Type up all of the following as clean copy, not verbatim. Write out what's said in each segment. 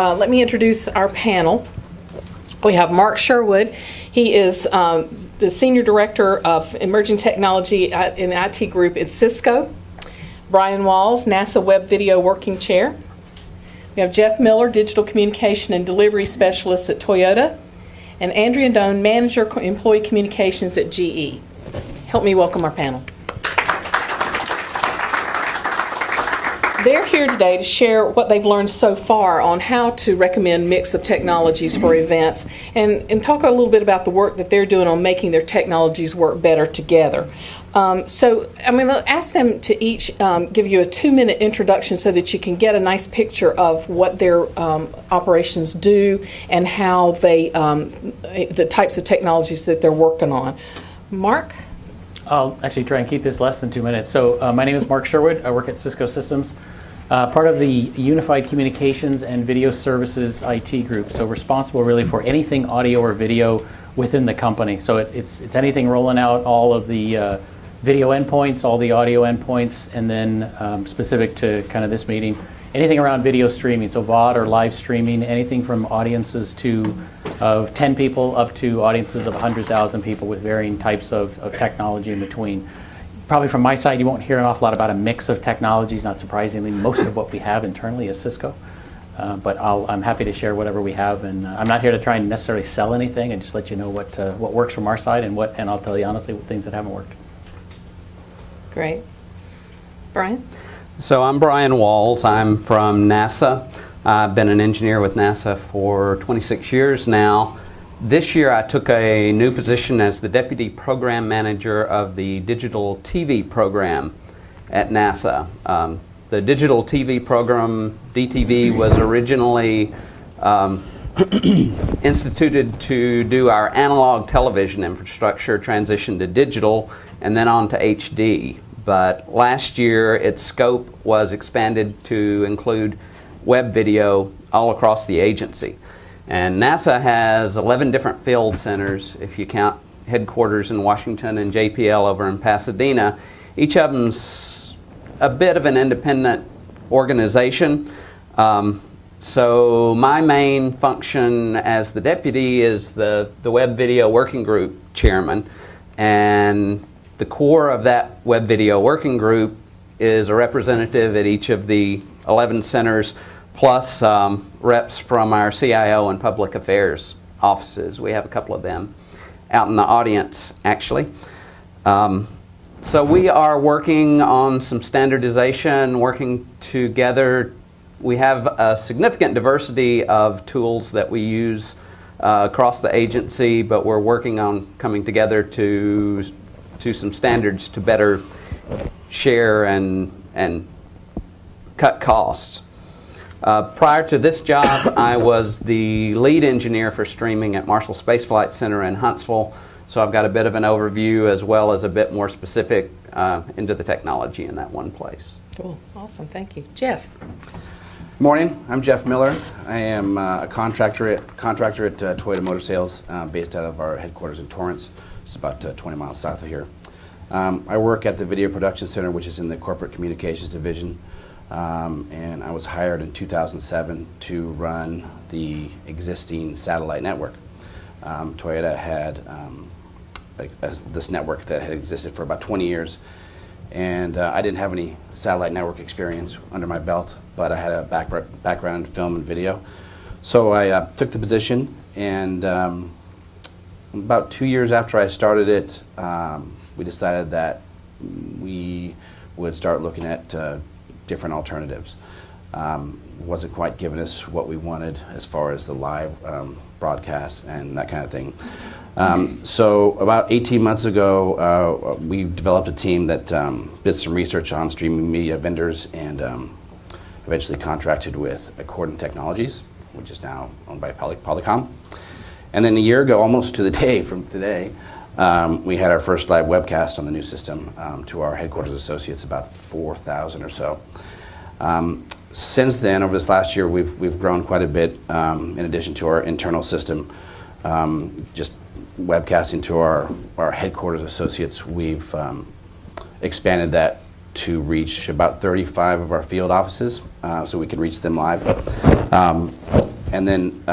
let me introduce our panel. We have Mark Sherwood. He is the Senior Director of Emerging Technology in the IT group at Cisco. Brian Walls, NASA Web Video Working Chair. We have Jeff Miller, Digital Communication and Delivery Specialist at Toyota. And Andrea Doan, Manager Employee Communications at GE. Help me welcome our panel. They're here today to share what they've learned so far on how to recommend mix of technologies for events and talk a little bit about the work that they're doing on making their technologies work better together. So I'm going to ask them to each give you a 2-minute introduction so that you can get a nice picture of what their operations do and how they, the types of technologies that they're working on. Mark? I'll actually try and keep this less than 2 minutes. So my name is Mark Sherwood. I work at Cisco Systems, part of the Unified Communications and Video Services IT group. So responsible really for anything audio or video within the company. So it's anything rolling out all of the video endpoints, all the audio endpoints, and then specific to kind of this meeting, anything around video streaming, so VOD or live streaming, anything from audiences of 10 people up to audiences of 100,000 people with varying types of technology in between. Probably from my side, you won't hear an awful lot about a mix of technologies, not surprisingly. Most of what we have internally is Cisco. But I'm happy to share whatever we have, and I'm not here to try and necessarily sell anything, and just let you know what works from our side and I'll tell you honestly what things that haven't worked. Great. Brian? So I'm Brian Walls. I'm from NASA. I've been an engineer with NASA for 26 years now. This year I took a new position as the Deputy Program Manager of the Digital TV program at NASA. The Digital TV program, DTV, was originally instituted to do our analog television infrastructure transition to digital and then on to HD. But last year its scope was expanded to include web video all across the agency. And NASA has 11 different field centers, if you count headquarters in Washington and JPL over in Pasadena. Each of them's a bit of an independent organization. So my main function as the deputy is the Web Video Working Group chairman. And the core of that Web Video Working Group is a representative at each of the 11 centers, plus reps from our CIO and public affairs offices. We have a couple of them out in the audience, actually. So we are working on some standardization, working together. We have a significant diversity of tools that we use across the agency, but we're working on coming together to some standards to better share and cut costs. Prior to this job, I was the lead engineer for streaming at Marshall Space Flight Center in Huntsville, so I've got a bit of an overview as well as a bit more specific into the technology in that one place. Cool. Awesome. Thank you. Jeff? Morning. I'm Jeff Miller. I am a contractor at Toyota Motor Sales, based out of our headquarters in Torrance. It's about 20 miles south of here. I work at the Video Production Center, which is in the Corporate Communications Division. And I was hired in 2007 to run the existing satellite network. Toyota had this network that had existed for about 20 years, and I didn't have any satellite network experience under my belt, but I had a background in film and video. So I took the position, and about 2 years after I started it, we decided that we would start looking at different alternatives. Wasn't quite giving us what we wanted as far as the live broadcast and that kind of thing. So about 18 months ago, we developed a team that did some research on streaming media vendors and eventually contracted with Accordant Technologies, which is now owned by Polycom. And then a year ago, almost to the day from today, we had our first live webcast on the new system to our headquarters associates, about 4,000 or so. Since then, over this last year, we've grown quite a bit. In addition to our internal system, just webcasting to our headquarters associates, we've expanded that to reach about 35 of our field offices, so we can reach them live. and then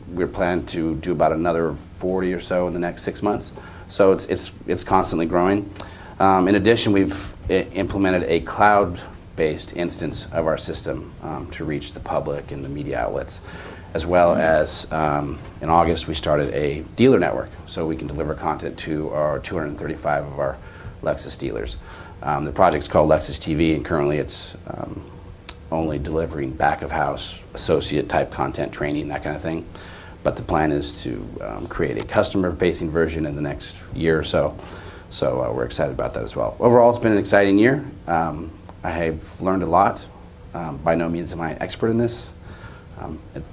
we're planning to do about another 40 or so in the next 6 months. So it's constantly growing. In addition, we've implemented a cloud-based instance of our system to reach the public and the media outlets, as well as in August we started a dealer network, so we can deliver content to our 235 of our Lexus dealers. The project's called Lexus TV, and currently it's only delivering back-of-house associate-type content, training, that kind of thing. But the plan is to create a customer-facing version in the next year or so. So we're excited about that as well. Overall, it's been an exciting year. I have learned a lot. By no means am I an expert in this.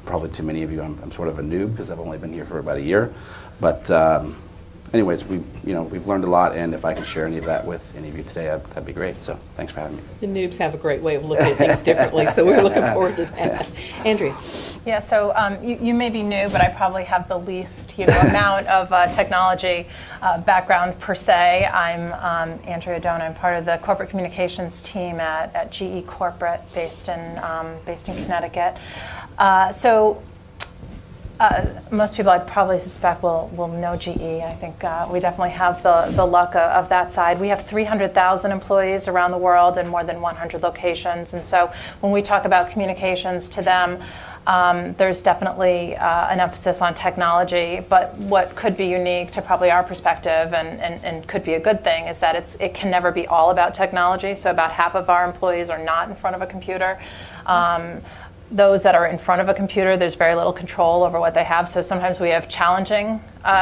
Probably to many of you, I'm sort of a noob because I've only been here for about a year. But anyways, we've learned a lot, and if I could share any of that with any of you today, that'd be great. So thanks for having me. The noobs have a great way of looking at things differently, so we're looking forward to that. Andrea. Yeah, so you may be new, but I probably have the least amount of technology background per se. I'm Andrea Doan. I'm part of the corporate communications team at GE Corporate, based in Connecticut. Most people, I probably suspect, will know GE. I think we definitely have the luck of that side. We have 300,000 employees around the world in more than 100 locations. And so when we talk about communications to them, there's definitely an emphasis on technology. But what could be unique to probably our perspective and could be a good thing is that it can never be all about technology. So about half of our employees are not in front of a computer. Those that are in front of a computer, there's very little control over what they have. So sometimes we have challenging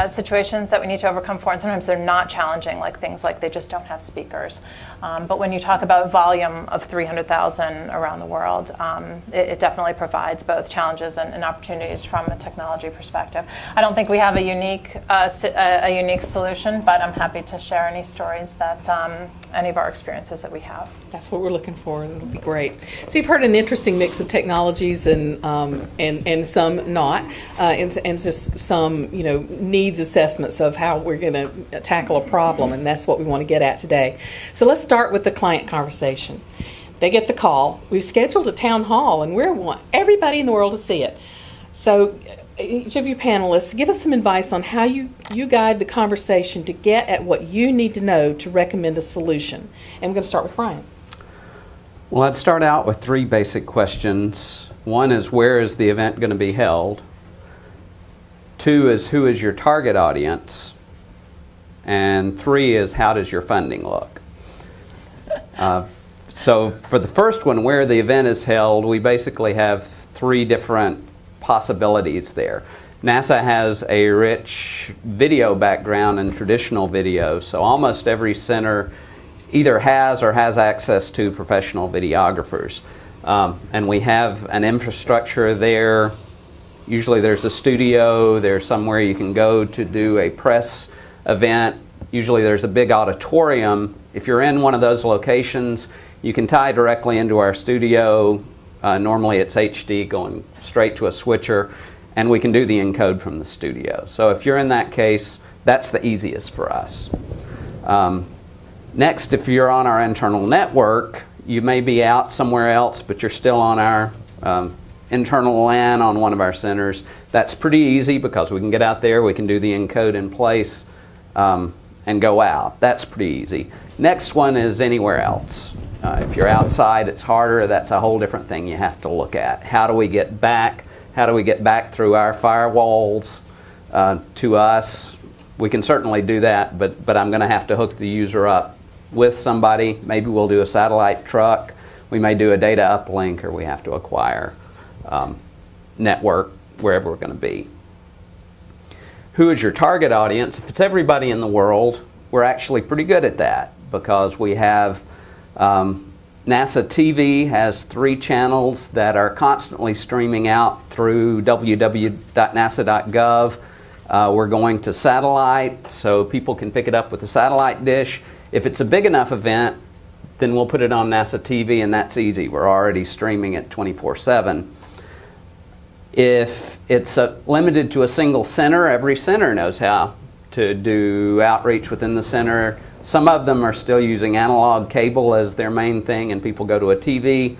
situations that we need to overcome for, and sometimes they're not challenging, like things like they just don't have speakers. But when you talk about volume of 300,000 around the world, it definitely provides both challenges and opportunities from a technology perspective. I don't think we have a unique solution, but I'm happy to share any stories that any of our experiences that we have. That's what we're looking for. It'll be great. So you've heard an interesting mix of technologies and some not, and just some needs assessments of how we're going to tackle a problem, and that's what we want to get at today. So let's start with the client conversation. They get the call. We've scheduled a town hall, and we want everybody in the world to see it. So each of you panelists, give us some advice on how you guide the conversation to get at what you need to know to recommend a solution. And I'm going to start with Brian. Well, I'd start out with 3 basic questions. 1 is, where is the event going to be held? 2 is, who is your target audience? And 3 is, how does your funding look? So for the first one, where the event is held, we basically have 3 different possibilities there. NASA has a rich video background in traditional video, so almost every center either has or has access to professional videographers. And we have an infrastructure there. Usually there's a studio, there's somewhere you can go to do a press event. Usually there's a big auditorium. If you're in one of those locations, you can tie directly into our studio. Normally it's HD going straight to a switcher, and we can do the encode from the studio. So if you're in that case, that's the easiest for us. Next, if you're on our internal network, you may be out somewhere else, but you're still on our internal LAN on one of our centers. That's pretty easy because we can get out there, we can do the encode in place, and go out. That's pretty easy. Next one is anywhere else. If you're outside, it's harder. That's a whole different thing you have to look at. How do we get back? How do we get back through our firewalls to us? We can certainly do that, but I'm going to have to hook the user up with somebody. Maybe we'll do a satellite truck. We may do a data uplink, or we have to acquire network wherever we're going to be. Who is your target audience? If it's everybody in the world, we're actually pretty good at that because we have NASA TV has 3 channels that are constantly streaming out through www.nasa.gov. We're going to satellite, so people can pick it up with a satellite dish. If it's a big enough event, then we'll put it on NASA TV, and that's easy. We're already streaming it 24/7. If it's limited to a single center, every center knows how to do outreach within the center. Some of them are still using analog cable as their main thing, and people go to a TV.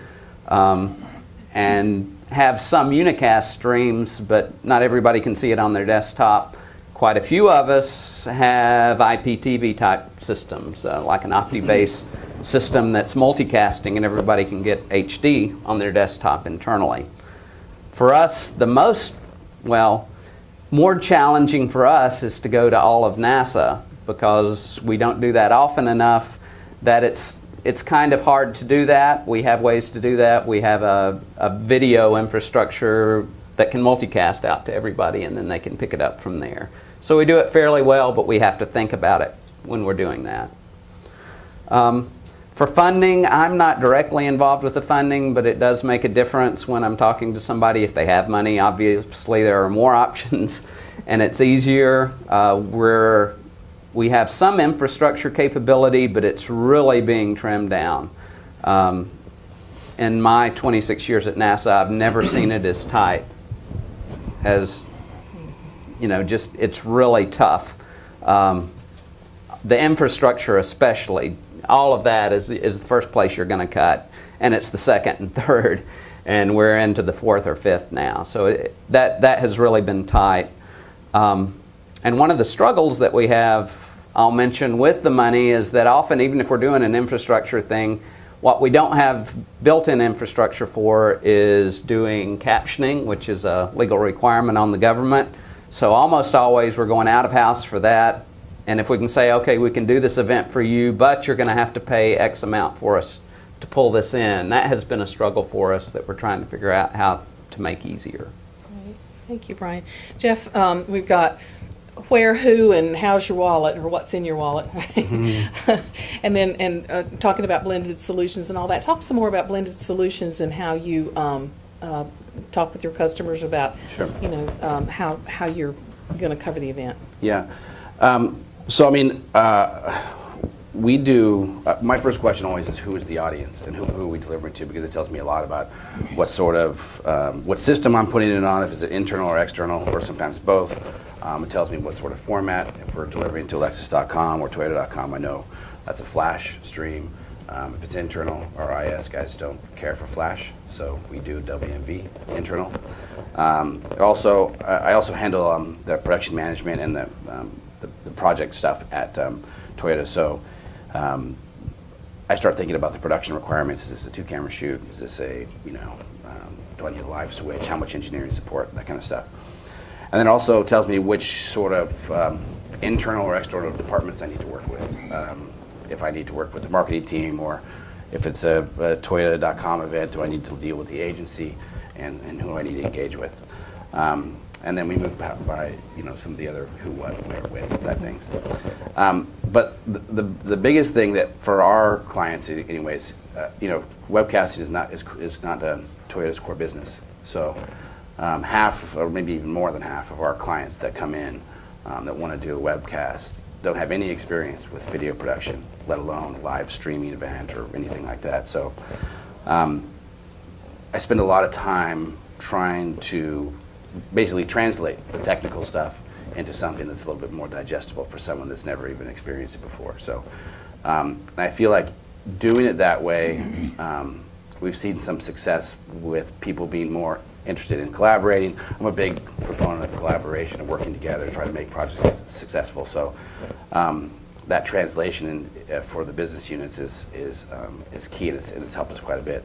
And have some unicast streams, but not everybody can see it on their desktop. Quite a few of us have IPTV type systems, like an OptiBase system that's multicasting and everybody can get HD on their desktop internally. For us, more challenging for us is to go to all of NASA, because we don't do that often enough that it's kind of hard to do that. We have ways to do that. We have a video infrastructure that can multicast out to everybody, and then they can pick it up from there. So we do it fairly well, but we have to think about it when we're doing that. For funding, I'm not directly involved with the funding, but it does make a difference when I'm talking to somebody. If they have money, obviously there are more options, and it's easier. We have some infrastructure capability, but it's really being trimmed down. In my 26 years at NASA, I've never seen it as tight as, it's really tough. The infrastructure especially, all of that is the first place you're going to cut, and it's the second and third, and we're into the fourth or fifth now. So that has really been tight. And one of the struggles that we have, I'll mention with the money, is that often, even if we're doing an infrastructure thing, what we don't have built-in infrastructure for is doing captioning, which is a legal requirement on the government. So almost always we're going out of house for that. And if we can say, okay, we can do this event for you, but you're going to have to pay X amount for us to pull this in. That has been a struggle for us that we're trying to figure out how to make easier. Great. Thank you, Brian. Jeff, we've got where, who, and how's your wallet, or what's in your wallet, right? Mm-hmm. And then talking about blended solutions and all that. Talk some more about blended solutions and how you talk with your customers about, sure. How you're going to cover the event. Yeah. We do, my first question always is, who is the audience and who are we delivering to, because it tells me a lot about what sort of, what system I'm putting it on, if it's internal or external, or sometimes both. It tells me what sort of format. If we're delivering to Lexus.com or Toyota.com, I know that's a flash stream. If it's internal, our IS guys don't care for flash, so we do WMV internal. I also handle the production management and the project stuff at Toyota. So I start thinking about the production requirements. Is this a 2-camera shoot? Is this a, do I need a live switch? How much engineering support? That kind of stuff. And then also tells me which sort of internal or external departments I need to work with. If I need to work with the marketing team, or if it's a Toyota.com event, do I need to deal with the agency, and who do I need to engage with? And then we move by some of the other who, what, where, when type things. But the biggest thing that for our clients, anyways, webcasting is not Toyota's core business. So half, or maybe even more than half, of our clients that come in that want to do a webcast don't have any experience with video production, let alone live streaming event or anything like that. So I spend a lot of time trying to basically translate the technical stuff into something that's a little bit more digestible for someone that's never even experienced it before. So I feel like doing it that way, we've seen some success with people being more interested in collaborating. I'm a big proponent of collaboration and working together to try to make projects successful. So that translation for the business units is key, and it's helped us quite a bit.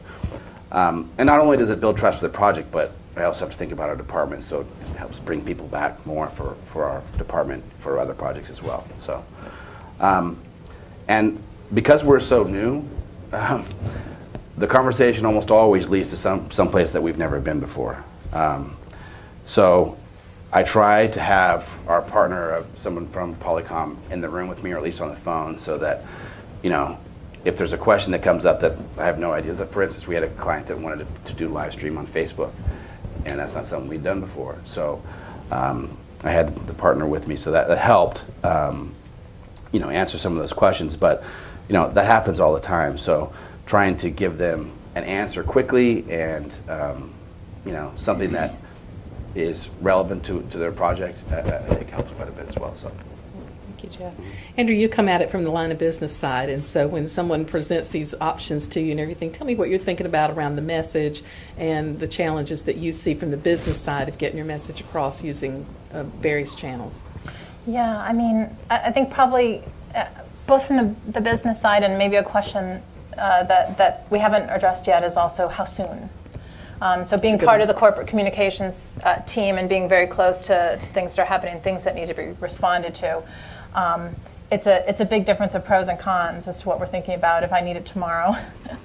And not only does it build trust for the project, but I also have to think about our department, so it helps bring people back more for our department for other projects as well. So, and because we're so new, the conversation almost always leads to some place that we've never been before. So I try to have our partner, someone from Polycom, in the room with me, or at least on the phone, so that, if there's a question that comes up that I have no idea. For instance, we had a client that wanted to do live stream on Facebook, and that's not something we'd done before. So I had the partner with me, so that helped, answer some of those questions. But that happens all the time. So trying to give them an answer quickly and something that is relevant to their project, I think helps quite a bit as well. So. Thank you, Jeff. Andrew, you come at it from the line of business side, and so when someone presents these options to you and everything, tell me what you're thinking about around the message and the challenges that you see from the business side of getting your message across using various channels. Yeah, I mean, I think probably both from the business side and maybe a question that we haven't addressed yet is also how soon. So being part of the corporate communications team and being very close to things that are happening, things that need to be responded to, it's a big difference of pros and cons as to what we're thinking about. If I need it tomorrow,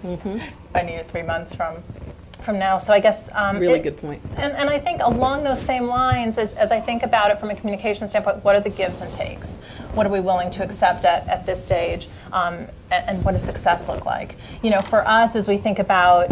if I need it 3 months from now. So I guess really good point. And I think along those same lines, as I think about it from a communication standpoint, what are the gives and takes? What are we willing to accept at this stage? And what does success look like? You know, for us, as we think about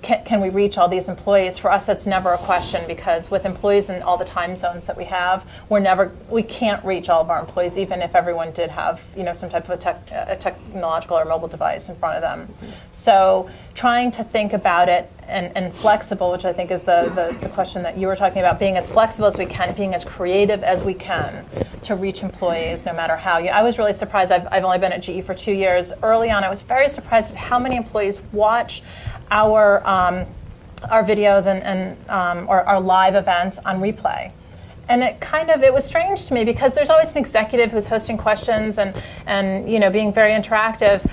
can we reach all these employees, for us that's never a question, because with employees in all the time zones that we have, we can't reach all of our employees, even if everyone did have, you know, some type of a technological or mobile device in front of them. So trying to think about it and flexible, which I think is the question that you were talking about, being as flexible as we can, being as creative as we can to reach employees no matter how. I was really surprised. I've only been at GE for 2 years. Early on, I was very surprised at how many employees watch our videos and or our live events on replay. And it was strange to me, because there's always an executive who's hosting questions and you know, being very interactive.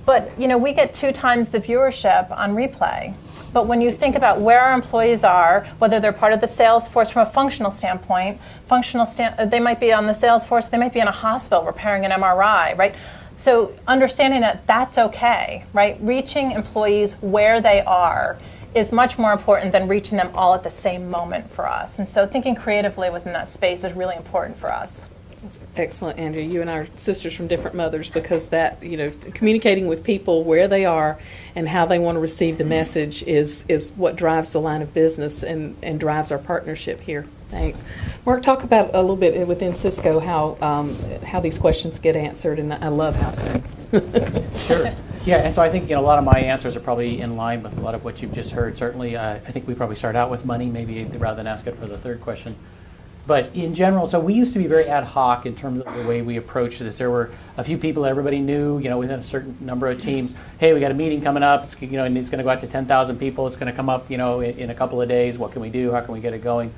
But you know, we get 2 times the viewership on replay. But when you think about where our employees are, whether they're part of the sales force from a functional standpoint, they might be on the sales force, they might be in a hospital repairing an MRI, right? So understanding that that's okay, right? Reaching employees where they are is much more important than reaching them all at the same moment for us. And so thinking creatively within that space is really important for us. That's excellent, Andrea. You and I are sisters from different mothers, because that, you know, communicating with people where they are and how they want to receive the message is what drives the line of business and drives our partnership here. Thanks. Mark, talk about a little bit within Cisco how these questions get answered, and I love how soon. Sure. Yeah, and so I think, you know, a lot of my answers are probably in line with a lot of what you've just heard. Certainly, I think we probably start out with money, maybe rather than ask it for the third question. But in general, so we used to be very ad hoc in terms of the way we approached this. There were a few people that everybody knew, you know, within a certain number of teams. Hey, we got a meeting coming up. It's, you know, and it's going to go out to 10,000 people. It's going to come up, you know, in a couple of days. What can we do? How can we get it going?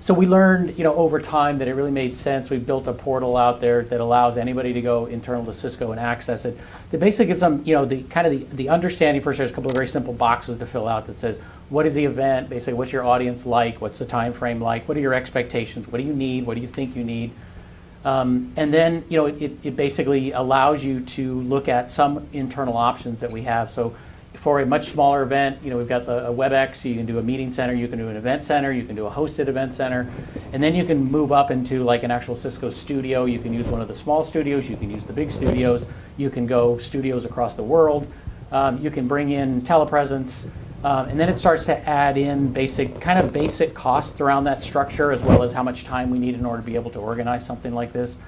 So we learned, you know, over time that it really made sense. We built a portal out there that allows anybody to go internal to Cisco and access it. That basically gives them, you know, the understanding. First, there's a couple of very simple boxes to fill out that says, what is the event? Basically, what's your audience like? What's the time frame like? What are your expectations? What do you need? What do you think you need? And then, you know, it basically allows you to look at some internal options that we have. So for a much smaller event, you know, we've got a WebEx, you can do a meeting center, you can do an event center, you can do a hosted event center, and then you can move up into like an actual Cisco studio. You can use one of the small studios, you can use the big studios, you can go studios across the world, you can bring in telepresence, and then it starts to add in basic costs around that structure, as well as how much time we need in order to be able to organize something like this.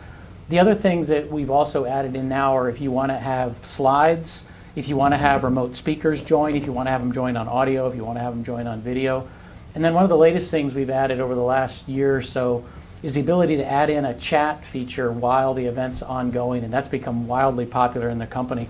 The other things that we've also added in now are if you want to have slides, if you want to have remote speakers join, if you want to have them join on audio, if you want to have them join on video. And then one of the latest things we've added over the last year or so is the ability to add in a chat feature while the event's ongoing, and that's become wildly popular in the company.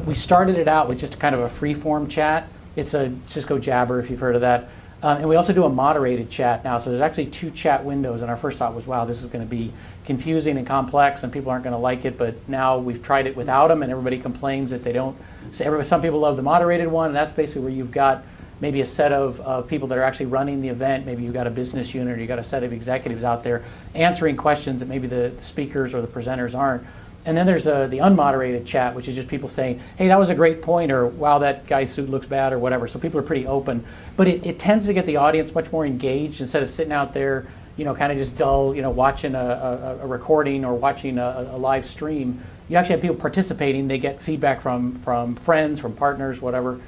We started it out with just kind of a free-form chat. It's a Cisco Jabber, if you've heard of that. And we also do a moderated chat now, so there's actually 2 chat windows, and our first thought was, wow, this is going to be confusing and complex, and people aren't going to like it, but now we've tried it without them, and everybody complains that they don't. Some people love the moderated one, and that's basically where you've got maybe a set of people that are actually running the event. Maybe you've got a business unit, or you've got a set of executives out there answering questions that maybe the speakers or the presenters aren't. And then there's the unmoderated chat, which is just people saying, hey, that was a great point, or wow, that guy's suit looks bad, or whatever. So people are pretty open. But it tends to get the audience much more engaged instead of sitting out there, you know, kind of just dull, you know, watching a recording or watching a live stream. You actually have people participating. They get feedback from friends, from partners, whatever,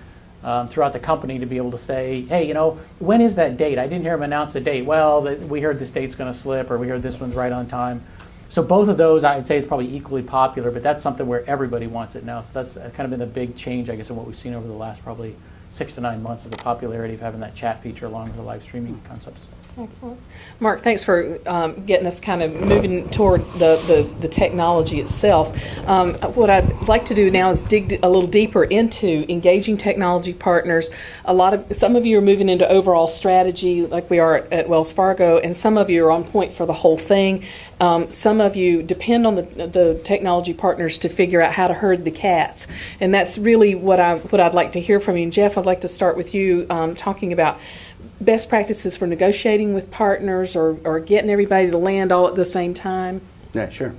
throughout the company to be able to say, hey, you know, when is that date? I didn't hear him announce the date. Well, we heard this date's going to slip, or we heard this one's right on time. So both of those, I'd say, is probably equally popular, but that's something where everybody wants it now. So that's kind of been a big change, I guess, in what we've seen over the last probably 6 to 9 months of the popularity of having that chat feature along with the live streaming concepts. Excellent. Mark, thanks for getting us kind of moving toward the technology itself. What I'd like to do now is dig a little deeper into engaging technology partners. Some of you are moving into overall strategy like we are at Wells Fargo, and some of you are on point for the whole thing. Some of you depend on the technology partners to figure out how to herd the cats, and that's really what I'd like to hear from you. And Jeff, I'd like to start with you talking about best practices for negotiating with partners or getting everybody to land all at the same time. Yeah, sure.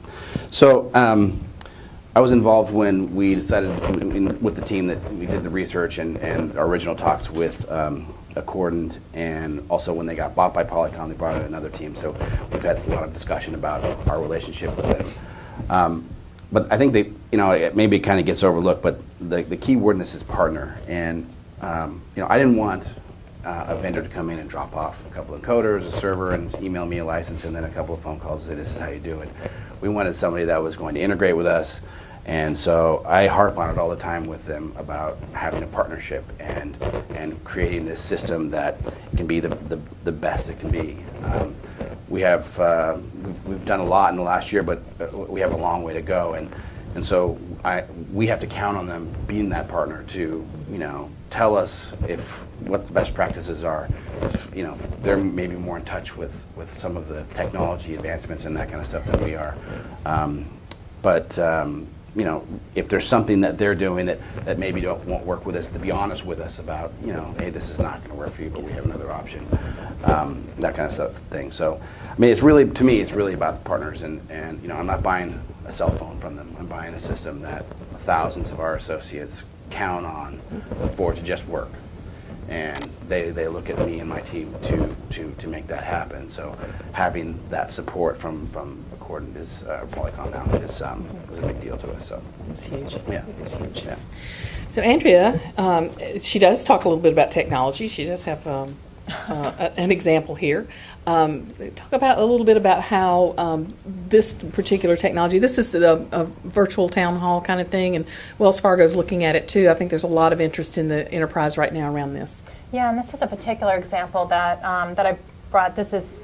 So I was involved when we decided with the team that we did the research and our original talks with Accordant, and also when they got bought by Polycom, they brought in another team. So we've had a lot of discussion about our relationship with them. But I think that maybe it kind of gets overlooked, but the key word in this is partner. And I didn't want a vendor to come in and drop off a couple of encoders, a server, and email me a license, and then a couple of phone calls and say, this is how you do it. We wanted somebody that was going to integrate with us, and so I harp on it all the time with them about having a partnership and creating this system that can be the best it can be. We've done a lot in the last year, but we have a long way to go, and so we have to count on them being that partner to tell us what the best practices are. They're maybe more in touch with some of the technology advancements and that kind of stuff than we are. But if there's something that they're doing that maybe won't work with us, to be honest with us about, hey, this is not going to work for you, but we have another option. That kind of thing. So, to me, it's really about partners, and I'm not buying a cell phone from them. I'm buying a system that thousands of our associates count on for it to just work, and they look at me and my team to make that happen. So having that support from Accordant is Polycom now is a big deal to us. So it's huge. Yeah, it's huge. Yeah. So Andrea, she does talk a little bit about technology. She does have an example here. Talk a little bit about how this particular technology, this is a virtual town hall kind of thing, and Wells Fargo is looking at it too. I think there's a lot of interest in the enterprise right now around this. Yeah, and this is a particular example that I brought. This is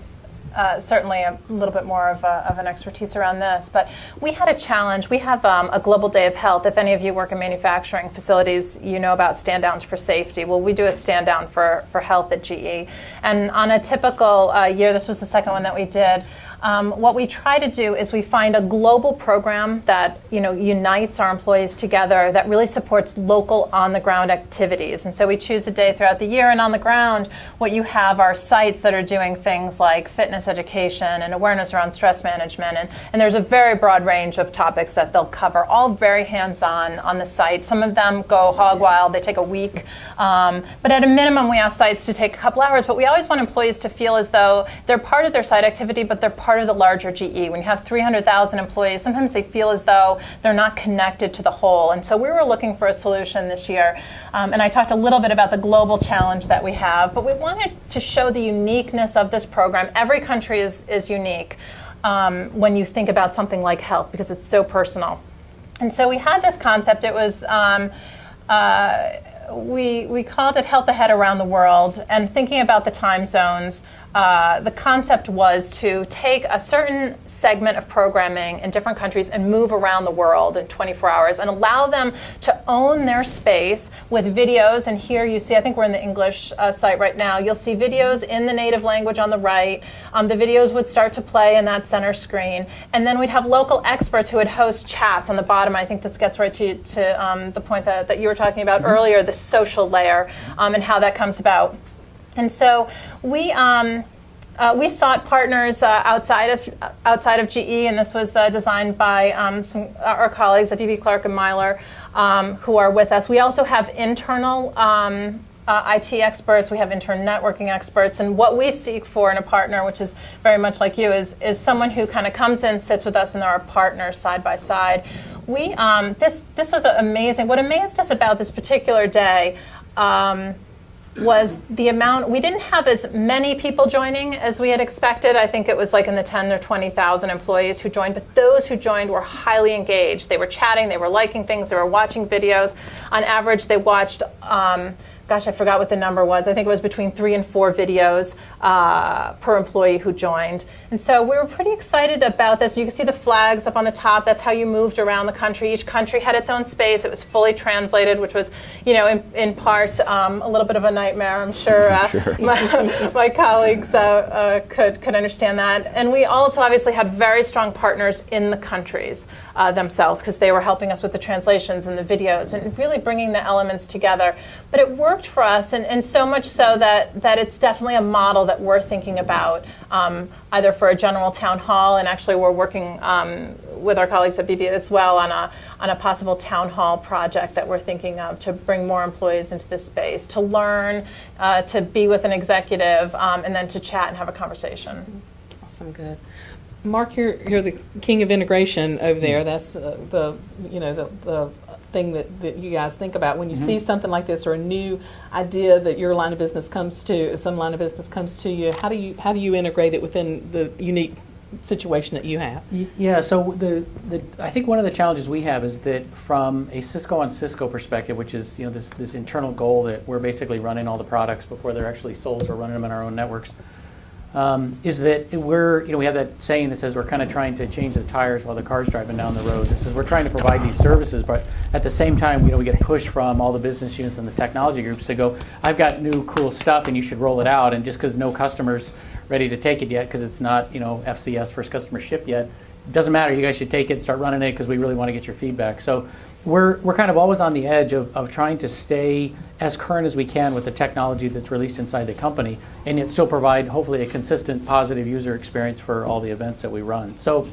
certainly a little bit more of an expertise around this, but we had a challenge. We have a global day of health. If any of you work in manufacturing facilities, you know about stand downs for safety. Well, we do a stand down for health at GE, and on a typical year, this was the second one that we did. What we try to do is we find a global program that unites our employees together, that really supports local on-the-ground activities. And so we choose a day throughout the year, and on the ground, what you have are sites that are doing things like fitness education and awareness around stress management. And there's a very broad range of topics that they'll cover, all very hands-on on the site. Some of them go hog wild. They take a week. But at a minimum, we ask sites to take a couple hours. But we always want employees to feel as though they're part of their site activity, but they're part of the larger GE. When you have 300,000 employees, sometimes they feel as though they're not connected to the whole. And so we were looking for a solution this year. And I talked a little bit about the global challenge that we have, but we wanted to show the uniqueness of this program. Every country is unique when you think about something like health, because it's so personal. And so we had this concept. It was we called it Health Ahead Around the World, and thinking about the time zones, the concept was to take a certain segment of programming in different countries and move around the world in 24 hours and allow them to own their space with videos. And here you see, I think we're in the English site right now, you'll see videos in the native language on the right. The videos would start to play in that center screen. And then we'd have local experts who would host chats on the bottom. I think this gets right to the point that you were talking about earlier, the social layer, and how that comes about. And so we sought partners outside of GE, and this was designed by our colleagues at BB Clark and Myler, who are with us. We also have internal IT experts. We have internal networking experts, and what we seek for in a partner, which is very much like you, is someone who kind of comes in, sits with us, and they're our partners side by side. We this was amazing. What amazed us about this particular day was the amount. We didn't have as many people joining as we had expected. I think it was like in the 10 or 20,000 employees who joined, but those who joined were highly engaged. They were chatting, they were liking things, they were watching videos. On average, they watched gosh, I forgot what the number was. I think it was between 3 and 4 videos per employee who joined. And so we were pretty excited about this. You can see the flags up on the top. That's how you moved around the country. Each country had its own space. It was fully translated, which was, in part a little bit of a nightmare. I'm sure, my colleagues could understand that. And we also obviously had very strong partners in the countries themselves, because they were helping us with the translations and the videos and really bringing the elements together. But it worked for us, and so much so that it's definitely a model that we're thinking about, either for a general town hall, and actually we're working with our colleagues at BB as well on a possible town hall project that we're thinking of to bring more employees into this space, to learn, to be with an executive, and then to chat and have a conversation. Awesome, good. Mark, you're the king of integration over there. That's the thing that you guys think about when you see something like this, or a new idea that your line of business comes to, some line of business comes to you. How do you integrate it within the unique situation that you have? Yeah, so I think one of the challenges we have is that from a Cisco on Cisco perspective, which is this internal goal that we're basically running all the products before they're actually sold, so we're running them in our own networks. Is that we have that saying that says we're kind of trying to change the tires while the car's driving down the road. It says we're trying to provide these services, but at the same time, we get pushed from all the business units and the technology groups to go, I've got new cool stuff and you should roll it out. And just because no customer's ready to take it yet, because it's not FCS, first customer shipped yet, it doesn't matter. You guys should take it and start running it, because we really want to get your feedback. So we're kind of always on the edge of trying to stay as current as we can with the technology that's released inside the company, and yet still provide hopefully a consistent positive user experience for all the events that we run. So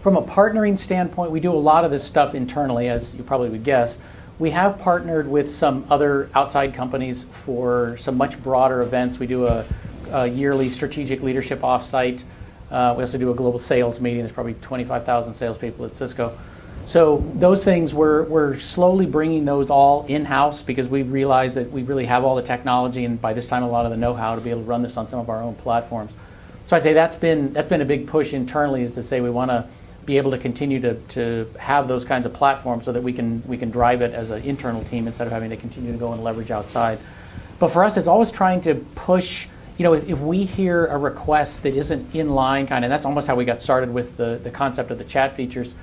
from a partnering standpoint, we do a lot of this stuff internally, as you probably would guess. We have partnered with some other outside companies for some much broader events. We do a yearly strategic leadership offsite. We also do a global sales meeting. There's probably 25,000 salespeople at Cisco. So those things, we're slowly bringing those all in-house, because we realize that we really have all the technology, and by this time a lot of the know-how to be able to run this on some of our own platforms. So I'd say that's been a big push internally, is to say we want to be able to continue to have those kinds of platforms so that we can drive it as an internal team instead of having to continue to go and leverage outside. But for us, it's always trying to push. If we hear a request that isn't in line, and that's almost how we got started with the concept of the chat features.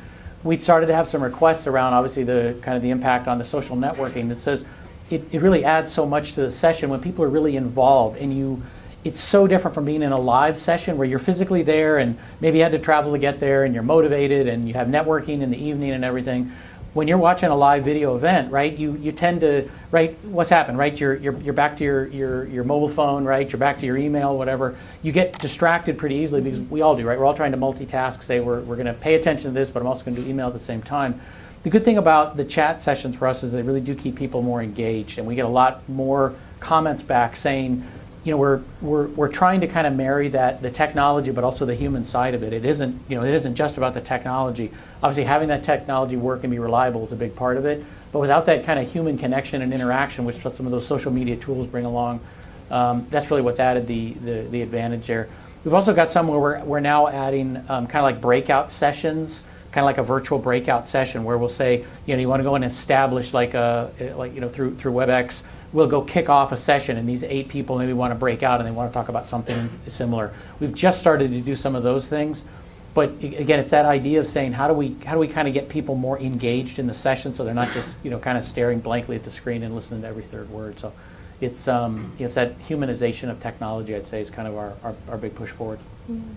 We started to have some requests around, obviously, the impact on the social networking that says it really adds so much to the session when people are really involved, and it's so different from being in a live session where you're physically there and maybe you had to travel to get there and you're motivated and you have networking in the evening and everything. When you're watching a live video event, right, you tend to, right, what's happened, right? You're back to your mobile phone, right? You're back to your email, whatever. You get distracted pretty easily, because we all do, right? We're all trying to multitask, say we're going to pay attention to this, but I'm also going to do email at the same time. The good thing about the chat sessions for us is they really do keep people more engaged, and we get a lot more comments back saying, we're trying to kind of marry the technology, but also the human side of it. It isn't just about the technology. Obviously, having that technology work and be reliable is a big part of it. But without that kind of human connection and interaction, which some of those social media tools bring along, that's really what's added the advantage there. We've also got some where we're now adding kind of like breakout sessions, kind of like a virtual breakout session where we'll say, you want to go and establish through WebEx. We'll go kick off a session, and these 8 people maybe want to break out and they want to talk about something similar. We've just started to do some of those things, but again, it's that idea of saying how do we kind of get people more engaged in the session so they're not just kind of staring blankly at the screen and listening to every third word. So it's that humanization of technology, I'd say, is kind of our big push forward.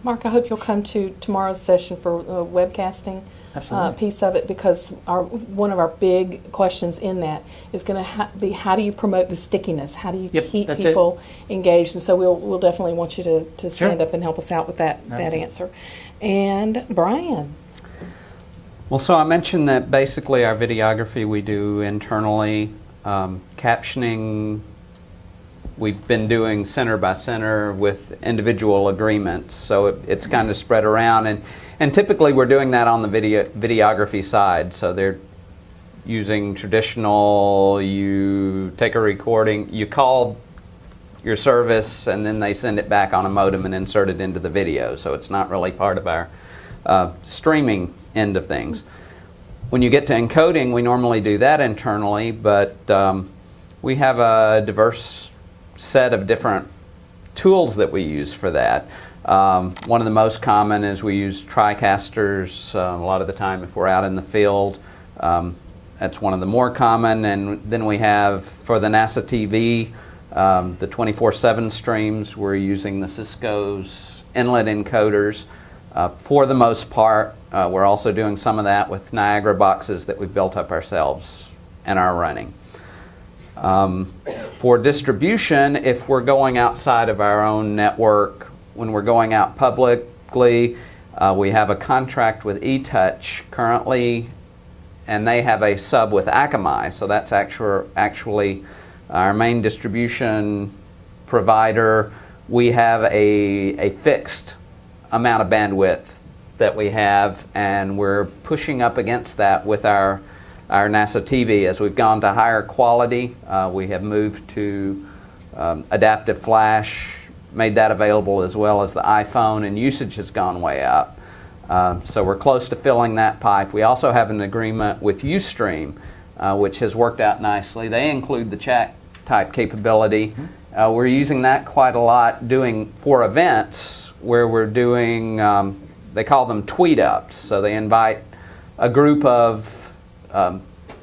Mark, I hope you'll come to tomorrow's session for webcasting. Piece of it, because one of our big questions in that is going to be how do you promote the stickiness? How do you keep people engaged? And so we'll definitely want you to stand up and help us out with that answer. And Brian. Well, so I mentioned that basically our videography we do internally, captioning. We've been doing center by center with individual agreements, so it's kind of spread around, and typically we're doing that on the videography side. So they're using traditional. You take a recording, you call your service, and then they send it back on a modem and insert it into the video. So it's not really part of our streaming end of things. When you get to encoding, we normally do that internally, but we have a diverse set of different tools that we use for that. One of the most common is we use TriCasters a lot of the time if we're out in the field. That's one of the more common. And then we have, for the NASA TV, the 24/7 streams, we're using the Cisco's inlet encoders. For the most part, we're also doing some of that with Niagara boxes that we've built up ourselves and are running. For distribution, if we're going outside of our own network, when we're going out publicly, we have a contract with eTouch currently, and they have a sub with Akamai, so that's actually our main distribution provider. We have a fixed amount of bandwidth that we have, and we're pushing up against that with our NASA TV. As we've gone to higher quality, we have moved to adaptive flash, made that available as well as the iPhone, and usage has gone way up. So we're close to filling that pipe. We also have an agreement with Ustream, which has worked out nicely. They include the chat type capability. We're using that quite a lot doing for events where we're doing, they call them tweet ups. So they invite a group of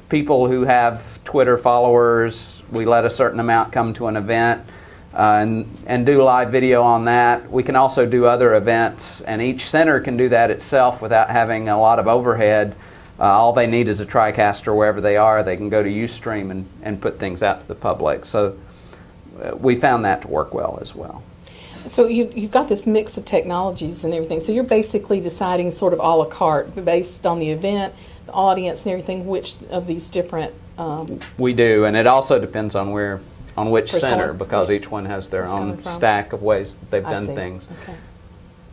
people who have Twitter followers. We let a certain amount come to an event and do live video on that. We can also do other events, and each center can do that itself without having a lot of overhead. All they need is a TriCaster wherever they are. They can go to Ustream and put things out to the public. So we found that to work well as well. So you've got this mix of technologies and everything. So you're basically deciding sort of a la carte based on the event, the audience, and everything. Which of these different? We do, and it also depends on which center, going, because each one has their own stack of ways that they've done things. Okay.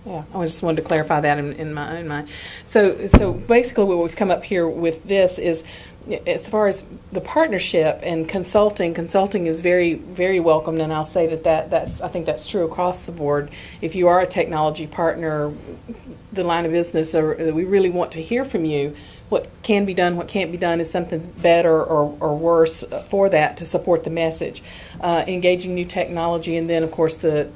Yeah, I just wanted to clarify that in my own mind. So basically what we've come up here with this is, as far as the partnership and consulting is very, very welcomed, and I'll say that's I think that's true across the board. If you are a technology partner, the line of business, we really want to hear from you. What can be done, what can't be done, is something better or worse for that to support the message. Engaging new technology, and then of course the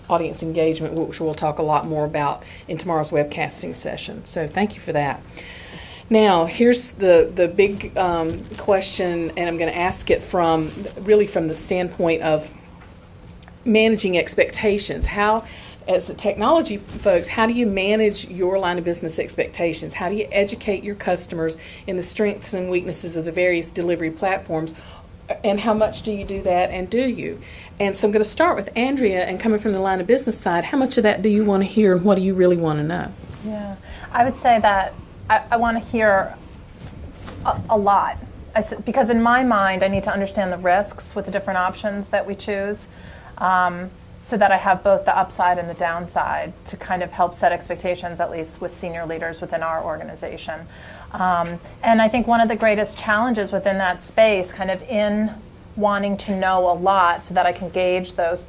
audience engagement, which we'll talk a lot more about in tomorrow's webcasting session. So thank you for that. Now, here's the big question, and I'm going to ask it from the standpoint of managing expectations. How, as the technology folks, how do you manage your line of business expectations? How do you educate your customers in the strengths and weaknesses of the various delivery platforms? And how much do you do that, and do you? And so I'm going to start with Andrea, and coming from the line of business side, how much of that do you want to hear, and what do you really want to know? Yeah, I would say that I want to hear a lot, because in my mind I need to understand the risks with the different options that we choose, so that I have both the upside and the downside to kind of help set expectations, at least with senior leaders within our organization. And I think one of the greatest challenges within that space, kind of in wanting to know a lot so that I can gauge those,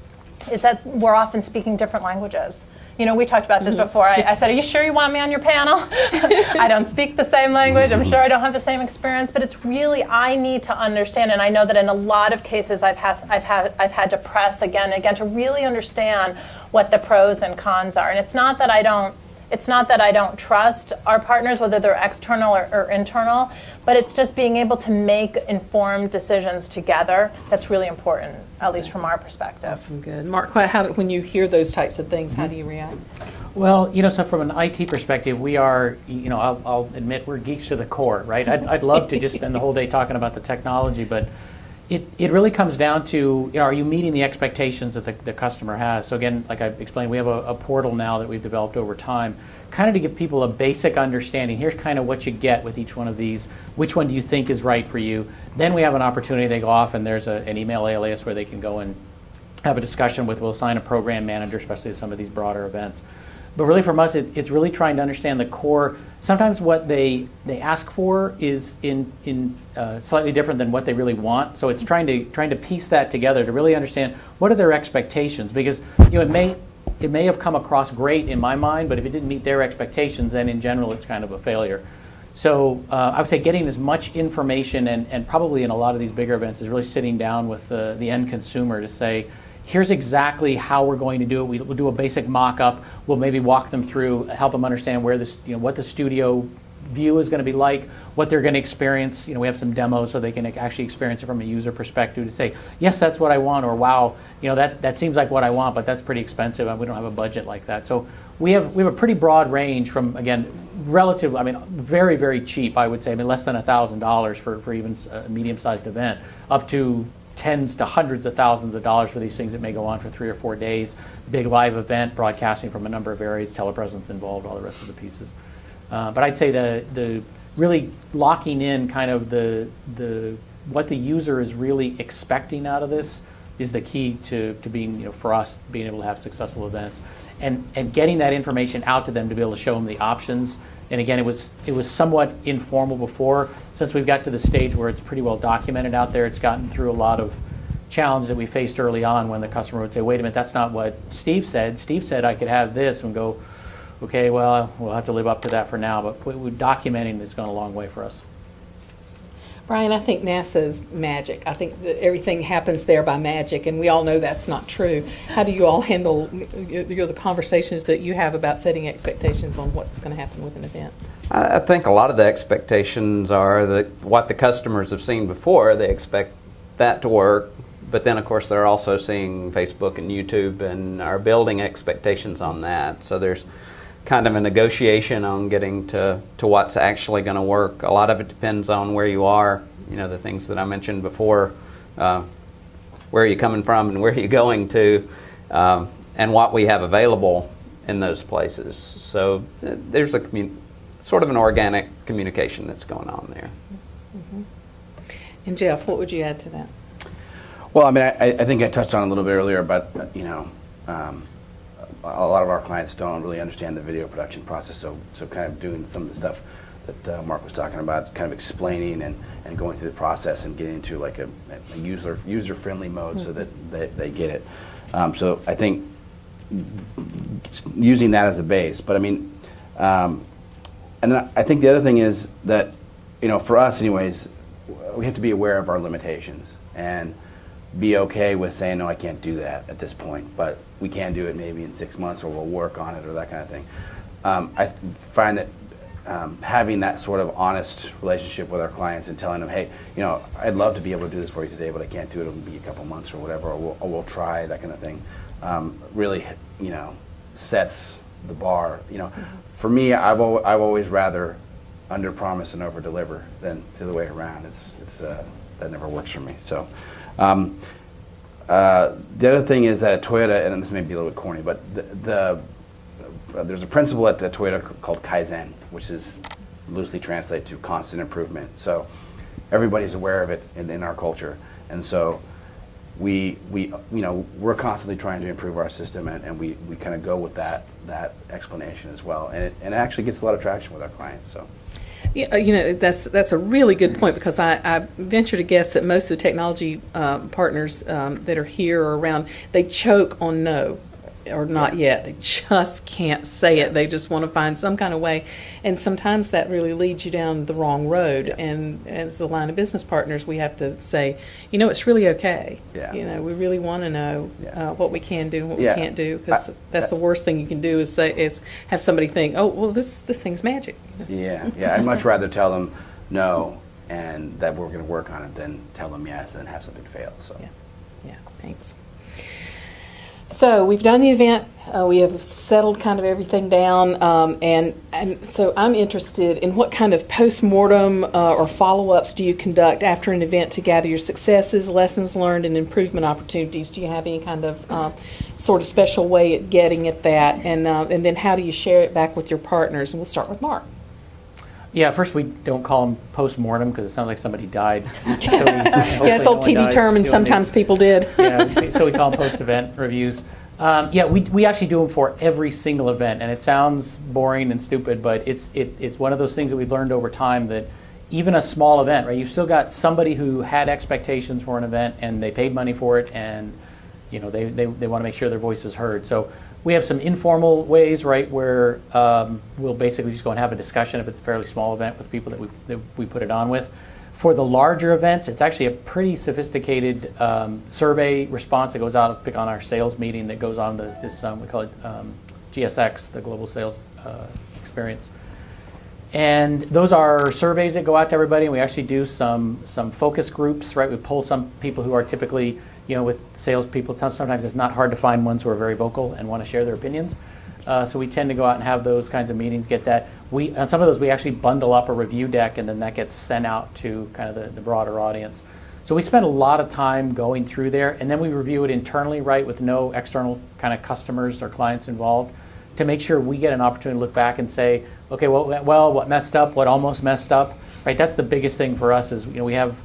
is that we're often speaking different languages. You know, we talked about this before. I said, are you sure you want me on your panel? I don't speak the same language. I'm sure I don't have the same experience. But it's really, I need to understand, and I know that in a lot of cases I've had to press again and again to really understand what the pros and cons are. And it's not that I don't trust our partners, whether they're external or internal, but it's just being able to make informed decisions together. That's really important, at least from our perspective. Awesome, good. Mark, when you hear those types of things, how do you react? Well, so from an IT perspective, we are, I'll admit, we're geeks to the core, right? I'd love to just spend the whole day talking about the technology, but it really comes down to, are you meeting the expectations that the customer has? So again, like I explained, we have a portal now that we've developed over time, kind of to give people a basic understanding. Here's kind of what you get with each one of these. Which one do you think is right for you? Then we have an opportunity, they go off and there's an email alias where they can go and have a discussion with, we'll assign a program manager, especially at some of these broader events. But really from us, it's really trying to understand the core. Sometimes what they ask for is in slightly different than what they really want. So it's trying to piece that together to really understand what are their expectations. Because it may have come across great in my mind, but if it didn't meet their expectations, then in general it's kind of a failure. So I would say getting as much information, and probably in a lot of these bigger events, is really sitting down with the end consumer to say, here's exactly how we're going to do it. We'll do a basic mock-up. We'll maybe walk them through, help them understand where this, what the studio view is going to be like, what they're going to experience. We have some demos so they can actually experience it from a user perspective to say, yes, that's what I want, or wow, that seems like what I want, but that's pretty expensive and we don't have a budget like that. So we have a pretty broad range from, again, relative, very, very cheap, I would say, less than $1,000 for even a medium-sized event, up to tens to hundreds of thousands of dollars for these things that may go on for 3 or 4 days. Big live event, broadcasting from a number of areas, telepresence involved, all the rest of the pieces. But I'd say the really locking in kind of the what the user is really expecting out of this is the key to being, for us, being able to have successful events, and getting that information out to them to be able to show them the options. And again, it was somewhat informal before. Since we've got to the stage where it's pretty well documented out there, it's gotten through a lot of challenge that we faced early on when the customer would say, wait a minute, that's not what Steve said. Steve said I could have this, and go, okay, well, we'll have to live up to that for now, but documenting has gone a long way for us. Brian, I think NASA's magic. I think that everything happens there by magic, and we all know that's not true. How do you all handle the conversations that you have about setting expectations on what's going to happen with an event? I think a lot of the expectations are that what the customers have seen before, they expect that to work, but then of course they're also seeing Facebook and YouTube and are building expectations on that. So there's kind of a negotiation on getting to what's actually going to work. A lot of it depends on where you are, the things that I mentioned before, where are you coming from and where are you going to, and what we have available in those places. So there's sort of an organic communication that's going on there. Mm-hmm. And Jeff, what would you add to that? Well, I think I touched on it a little bit earlier, but a lot of our clients don't really understand the video production process, so kind of doing some of the stuff that Mark was talking about, kind of explaining and going through the process and getting into like a user-friendly mode so that they get it. So I think using that as a base, but and then I think the other thing is that, for us anyways, we have to be aware of our limitations and be okay with saying, no, I can't do that at this point, but we can do it maybe in 6 months, or we'll work on it, or that kind of thing. I find that having that sort of honest relationship with our clients and telling them, hey, I'd love to be able to do this for you today, but I can't do it. It'll be a couple months or whatever, or we'll try, that kind of thing, really, sets the bar. For me, I've always rather under-promise and over-deliver than the other way around. It's that never works for me. So. The other thing is that at Toyota, and this may be a little bit corny, but there's a principle at Toyota called Kaizen, which is loosely translated to constant improvement. So everybody's aware of it in our culture, and so we're constantly trying to improve our system, and we kind of go with that explanation as well, and it actually gets a lot of traction with our clients. So. Yeah, that's a really good point, because I venture to guess that most of the technology partners that are here or around, they choke on no or not yet. They just can't say it. They just want to find some kind of way, and sometimes that really leads you down the wrong road. Yeah. And as the line of business partners, we have to say, it's really okay. Yeah. We really want to know what we can do and what we can't do, because that's the worst thing you can do is have somebody think, oh, well, this thing's magic. Yeah. I'd much rather tell them no and that we're going to work on it than tell them yes and have something fail. So. Yeah. Thanks. So we've done the event. We have settled kind of everything down, and so I'm interested in what kind of post-mortem or follow-ups do you conduct after an event to gather your successes, lessons learned, and improvement opportunities? Do you have any kind of sort of special way at getting at that, and then how do you share it back with your partners? And we'll start with Mark. Yeah, first we don't call them post-mortem because it sounds like somebody died. It's old TV term, and sometimes people did. So we call them post-event reviews. We actually do them for every single event, and it sounds boring and stupid, but it's one of those things that we've learned over time that even a small event, right? You've still got somebody who had expectations for an event, and they paid money for it, and they want to make sure their voice is heard. So We have some informal ways, right, where we'll basically just go and have a discussion if it's a fairly small event with people that we put it on with. For the larger events, it's actually a pretty sophisticated survey response that goes out on our sales meeting that goes on this, we call it GSX, the Global Sales Experience. And those are surveys that go out to everybody, and we actually do some focus groups, right? We poll some people who are typically, with salespeople, sometimes it's not hard to find ones who are very vocal and want to share their opinions. So we tend to go out and have those kinds of meetings, get that. On some of those, we actually bundle up a review deck, and then that gets sent out to kind of the broader audience. So we spend a lot of time going through there, and then we review it internally, right, with no external kind of customers or clients involved, to make sure we get an opportunity to look back and say, okay, well, what messed up, what almost messed up, right? That's the biggest thing for us is, we have,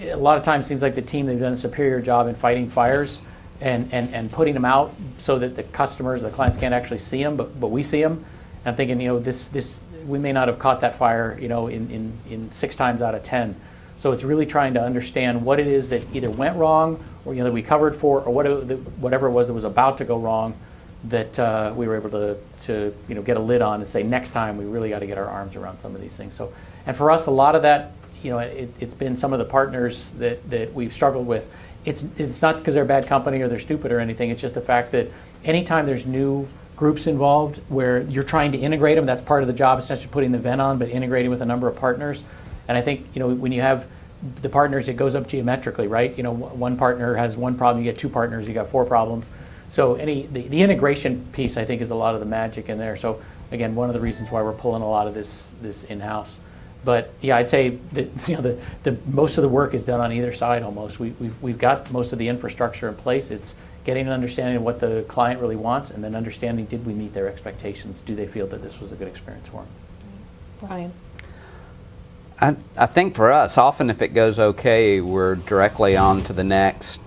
a lot of times it seems like the team, they've done a superior job in fighting fires and putting them out so that the customers, the clients can't actually see them, but we see them. And I'm thinking, this we may not have caught that fire, in 6 times out of 10. So it's really trying to understand what it is that either went wrong or that we covered for, or whatever it was that was about to go wrong, that we were able to get a lid on and say, next time we really got to get our arms around some of these things. So, and for us, a lot of that, it's been some of the partners that we've struggled with. It's not because they're a bad company or they're stupid or anything. It's just the fact that anytime there's new groups involved where you're trying to integrate them, that's part of the job. It's not just putting the event on, but integrating with a number of partners. And I think, when you have the partners, it goes up geometrically, right? One partner has one problem, you get 2 partners, you got 4 problems. So the integration piece, I think, is a lot of the magic in there. So again, one of the reasons why we're pulling a lot of this in-house. But yeah, I'd say that the most of the work is done on either side almost. We've got most of the infrastructure in place. It's getting an understanding of what the client really wants, and then understanding, did we meet their expectations? Do they feel that this was a good experience for them? Brian? I think for us, often if it goes okay, we're directly on to the next,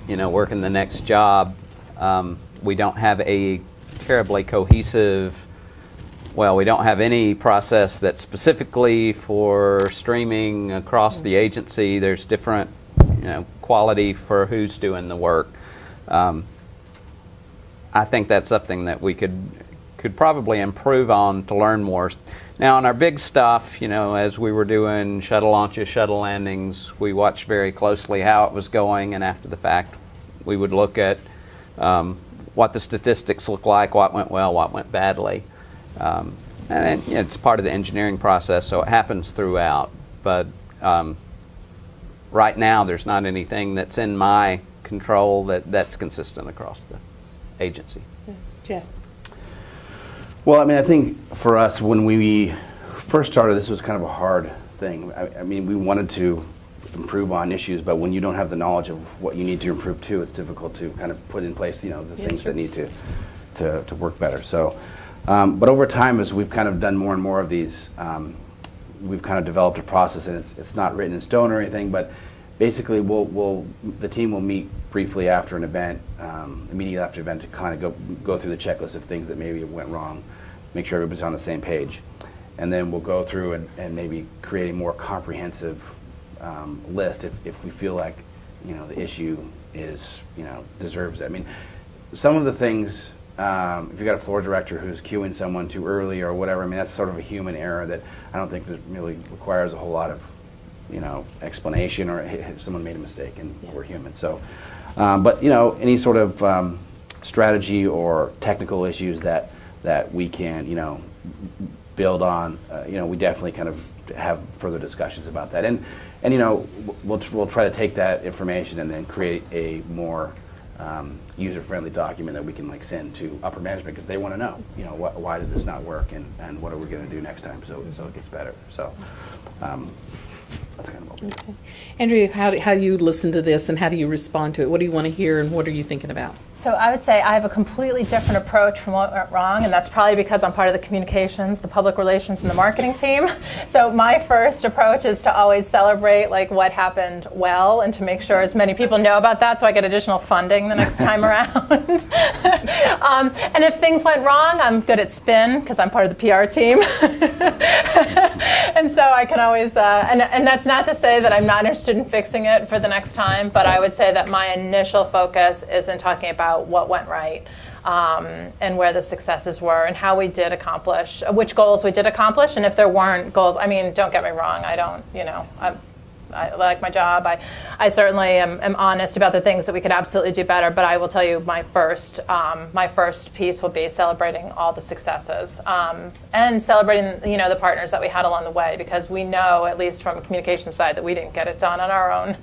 working the next job. We don't have a terribly cohesive, we don't have any process that's specifically for streaming across the agency. There's different, quality for who's doing the work. I think that's something that we could probably improve on to learn more. Now, on our big stuff, as we were doing shuttle launches, shuttle landings, we watched very closely how it was going, and after the fact, we would look at what the statistics look like, what went well, what went badly. And it's part of the engineering process, so it happens throughout. But right now, there's not anything that's in my control that's consistent across the agency. Jeff? Well, I think for us, when we first started, this was kind of a hard thing. We wanted to improve on issues, but when you don't have the knowledge of what you need to improve to, it's difficult to kind of put in place, the things that need to work better. So, but over time, as we've kind of done more and more of these, we've kind of developed a process, and it's not written in stone or anything, but basically the team will meet briefly after an event, immediately after an event, to kind of go through the checklist of things that maybe went wrong, make sure everybody's on the same page, and then we'll go through and maybe create a more comprehensive list if we feel like the issue is deserves it. Some of the things, if you've got a floor director who's queuing someone too early or whatever, that's sort of a human error that I don't think that really requires a whole lot of explanation, or hey, someone made a mistake and we're human. So, but any sort of strategy or technical issues that we can build on, we definitely kind of have further discussions about that, and we'll try to take that information and then create a more user-friendly document that we can send to upper management, because they want to know, why did this not work, and what are we going to do next time so it gets better. So. That's kind of okay. Andrea, how do you listen to this, and how do you respond to it? What do you want to hear, and what are you thinking about? So I would say I have a completely different approach from what went wrong, and that's probably because I'm part of the communications, the public relations, and the marketing team. So my first approach is to always celebrate what happened well, and to make sure as many people know about that, so I get additional funding the next time around. And if things went wrong, I'm good at spin, because I'm part of the PR team. And so I can always, and that's not to say that I'm not interested in fixing it for the next time, but I would say that my initial focus is in talking about what went right. and where the successes were and how we did accomplish, which goals we did accomplish, and if there weren't goals, I mean, don't get me wrong, I like my job. I certainly am honest about the things that we could absolutely do better, but I will tell you my first piece will be celebrating all the successes and celebrating the partners that we had along the way, because we know, at least from a communication side, that we didn't get it done on our own.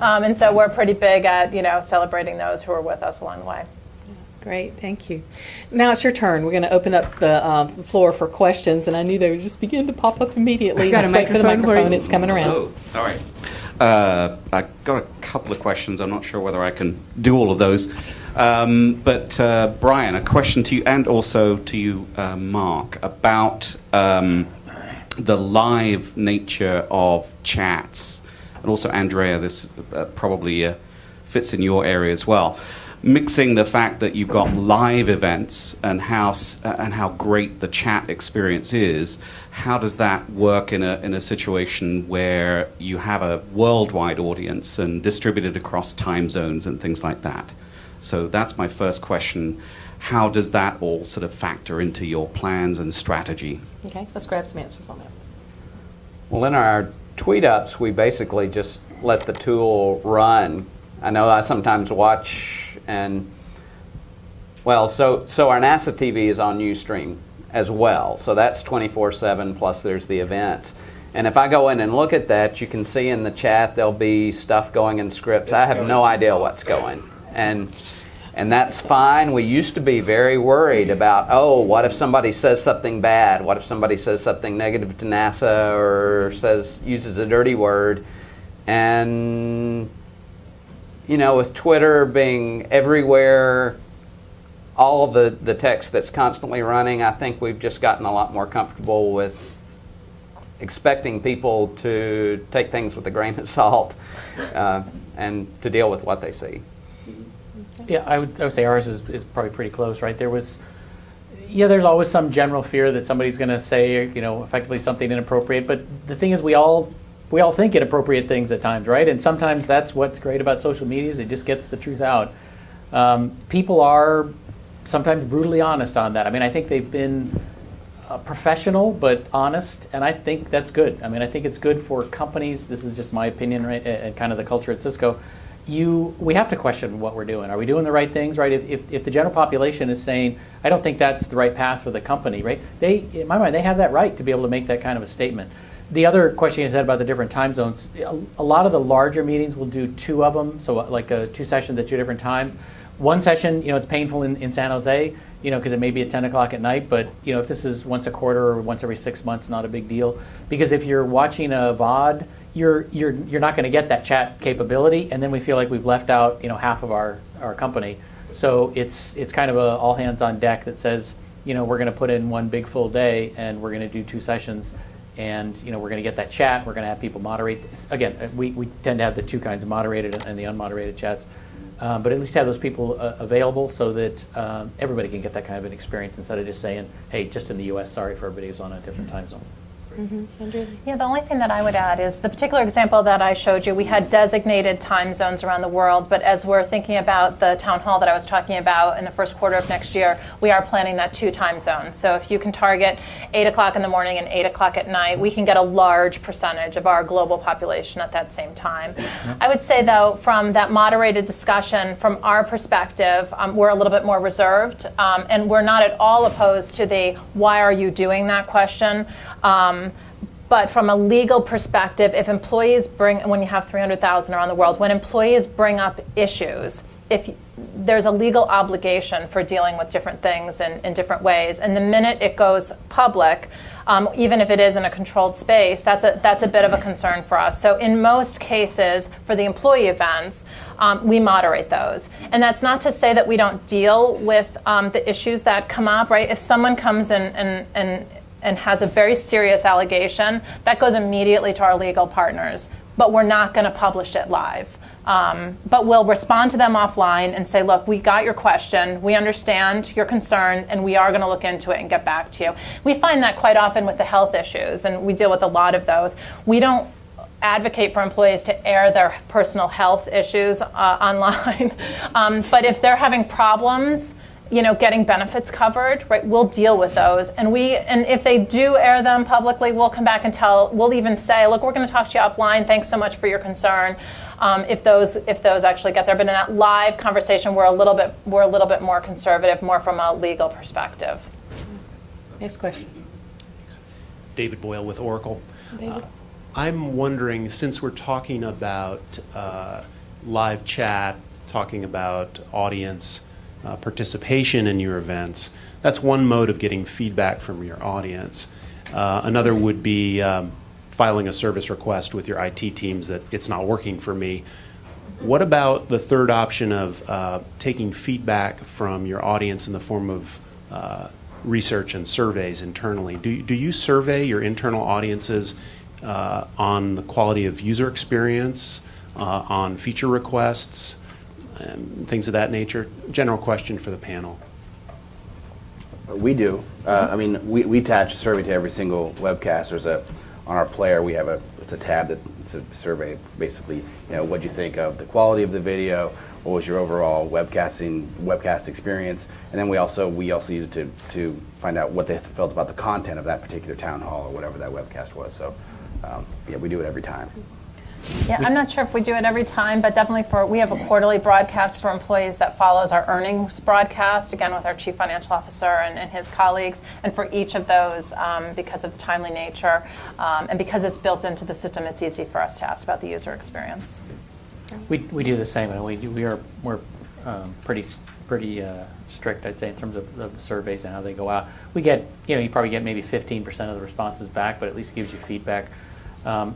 And so we're pretty big at celebrating those who are with us along the way. Great, thank you. Now it's your turn. We're going to open up the floor for questions, and I knew they would just begin to pop up immediately. Just wait for the microphone. It's coming around. Oh, all right. I got a couple of questions. I'm not sure whether I can do all of those. But Brian, a question to you, and also to you, Mark, about the live nature of chats. And also, Andrea, this probably fits in your area as well. Mixing the fact that you've got live events and how great the chat experience is, how does that work in a situation where you have a worldwide audience and distributed across time zones and things like that? So that's my first question. How does that all sort of factor into your plans and strategy? Okay, let's grab some answers on that. Well, in our tweet ups, we basically just let the tool run. I know I sometimes watch. And well, so our NASA TV is on Ustream as well. So that's 24/7, plus there's the event. And if I go in and look at that, you can see in the chat there'll be stuff going in scripts. I have no idea what's going. And that's fine. We used to be very worried about, what if somebody says something bad? What if somebody says something negative to NASA or uses a dirty word? And with Twitter being everywhere, all of the text that's constantly running, I think we've just gotten a lot more comfortable with expecting people to take things with a grain of salt and to deal with what they see. Yeah, I would say ours is probably pretty close, right? There's always some general fear that somebody's going to say, effectively something inappropriate. But the thing is, we all think inappropriate things at times, right? And sometimes that's what's great about social media, is it just gets the truth out. People are sometimes brutally honest on that. I mean, I think they've been professional but honest, and I think that's good. I mean, I think it's good for companies. This is just my opinion, right? And kind of the culture at Cisco. We have to question what we're doing. Are we doing the right things, right? If the general population is saying, I don't think that's the right path for the company, right? In my mind, they have that right to be able to make that kind of a statement. The other question you said about the different time zones, a lot of the larger meetings will do two of them, so like 2 sessions at 2 different times. One session, it's painful in San Jose, because it may be at 10 o'clock at night, but if this is once a quarter or once every 6 months, not a big deal. Because if you're watching a VOD, you're not going to get that chat capability, and then we feel like we've left out half of our company. So it's kind of a all hands on deck that says, we're going to put in one big full day and we're going to do 2 sessions. And we're going to get that chat. We're going to have people moderate. Again, we tend to have the 2 kinds of moderated and the unmoderated chats, but at least have those people available so that everybody can get that kind of an experience instead of just saying, "Hey, just in the U.S. Sorry for everybody who's on a different time zone." Yeah, the only thing that I would add is the particular example that I showed you, we had designated time zones around the world, but as we're thinking about the town hall that I was talking about in the first quarter of next year, we are planning that 2 time zones. So if you can target 8 o'clock in the morning and 8 o'clock at night, we can get a large percentage of our global population at that same time. I would say, though, from that moderated discussion, from our perspective, we're a little bit more reserved, and we're not at all opposed to the why are you doing that question. But from a legal perspective, if employees when you have 300,000 around the world, when employees bring up issues, if there's a legal obligation for dealing with different things in different ways, and the minute it goes public, even if it is in a controlled space, that's a bit of a concern for us. So in most cases, for the employee events, we moderate those. And that's not to say that we don't deal with the issues that come up, right? If someone comes in and has a very serious allegation, that goes immediately to our legal partners. But we're not going to publish it live. But we'll respond to them offline and say, look, we got your question, we understand your concern, and we are going to look into it and get back to you. We find that quite often with the health issues, and we deal with a lot of those. We don't advocate for employees to air their personal health issues online. But if they're having problems getting benefits covered, right? We'll deal with those, and if they do air them publicly, we'll come back and we'll even say, look, we're going to talk to you offline. Thanks so much for your concern. If those actually get there, but in that live conversation, we're a little bit more conservative, more from a legal perspective. Next question. David Boyle with Oracle. David? I'm wondering, since we're talking about live chat, talking about audience participation in your events, that's one mode of getting feedback from your audience. Another would be filing a service request with your IT teams that it's not working for me. What about the third option of taking feedback from your audience in the form of research and surveys internally? Do you survey your internal audiences on the quality of user experience, on feature requests, and things of that nature? General question for the panel. We do. We attach a survey to every single webcast. On our player, we have it's a tab that's a survey. Basically, what do you think of the quality of the video? What was your overall webcast experience? And then we also use it to find out what they felt about the content of that particular town hall or whatever that webcast was. So, we do it every time. Yeah, I'm not sure if we do it every time, but definitely we have a quarterly broadcast for employees that follows our earnings broadcast, again with our chief financial officer and his colleagues. And for each of those, because of the timely nature and because it's built into the system, it's easy for us to ask about the user experience. We do the same, and we're pretty strict, I'd say, in terms of the surveys and how they go out. We get, you probably get maybe 15% of the responses back, but at least gives you feedback.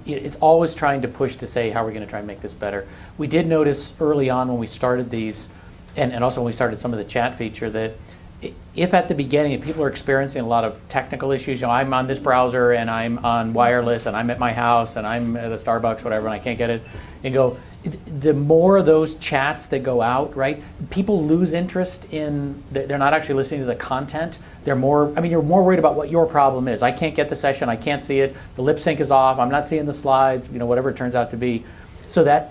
It's always trying to push to say, how are we going to try and make this better? We did notice early on when we started these, and also when we started some of the chat feature, that if at the beginning people are experiencing a lot of technical issues, I'm on this browser and I'm on wireless and I'm at my house and I'm at a Starbucks, whatever, and I can't get it, the more of those chats that go out, right, people lose interest in, they're not actually listening to the content. You're more worried about what your problem is. I can't get the session, I can't see it, the lip sync is off, I'm not seeing the slides, whatever it turns out to be. So that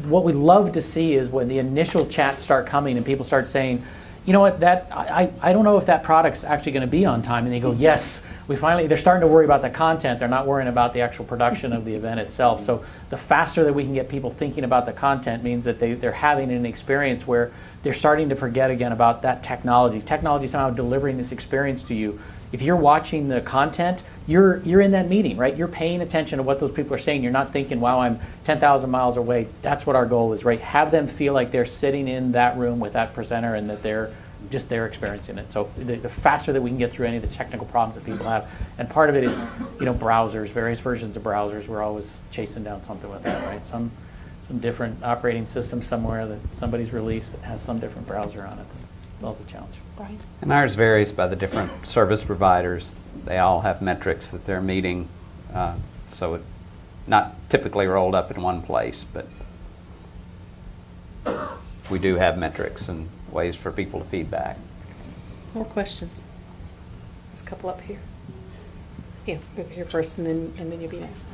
what we love to see is when the initial chats start coming and people start saying, you know what, I don't know if that product's actually going to be on time. And they go, yes, they're starting to worry about the content. They're not worrying about the actual production of the event itself. So the faster that we can get people thinking about the content means that they're having an experience where they're starting to forget again about that technology. Technology is somehow delivering this experience to you. If you're watching the content, you're in that meeting, right? You're paying attention to what those people are saying. You're not thinking, wow, I'm 10,000 miles away. That's what our goal is, right? Have them feel like they're sitting in that room with that presenter and that they're experiencing it. So the faster that we can get through any of the technical problems that people have, and part of it is, browsers, various versions of browsers. We're always chasing down something with that, right? Some different operating system somewhere that somebody's released that has some different browser on it. It's also a challenge. Right. And ours varies by the different service providers. They all have metrics that they're meeting, so it's not typically rolled up in one place, but we do have metrics and ways for people to feedback. More questions? There's a couple up here. Yeah, go here first, and then you'll be next.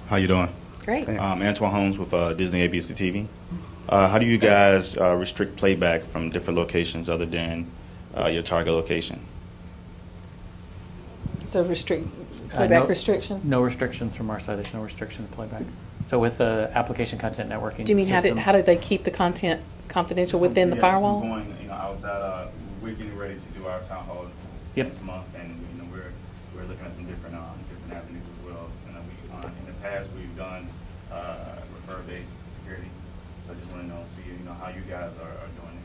How you doing? Great. Antoine Holmes with Disney ABC TV. How do you guys restrict playback from different locations other than your target location? So playback restriction? No restrictions from our side. There's no restriction to playback. So with the application content networking Do you mean system, how do they keep the content confidential within the firewall? We're getting ready to do our town hall next month, and we're looking at some different avenues as well. And in the past we've done refer-based security. So I just want to see how you guys are doing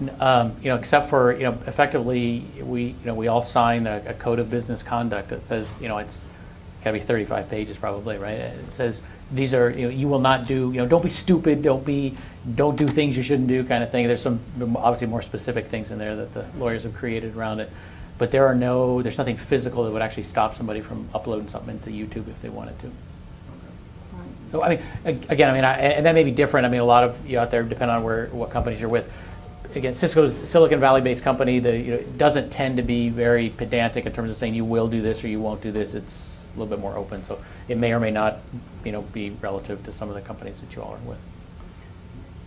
it. Except for effectively we all sign a code of business conduct that says it's got to be 35 pages probably, right? It says these are you will not do don't be stupid, don't do things you shouldn't do, kind of thing. There's some obviously more specific things in there that the lawyers have created around it, but there's nothing physical that would actually stop somebody from uploading something into YouTube if they wanted to. So, and that may be different. A lot of you out there, depending on what companies you're with. Again, Cisco's a Silicon Valley-based company. It doesn't tend to be very pedantic in terms of saying you will do this or you won't do this. It's a little bit more open, so it may or may not, be relative to some of the companies that you all are with.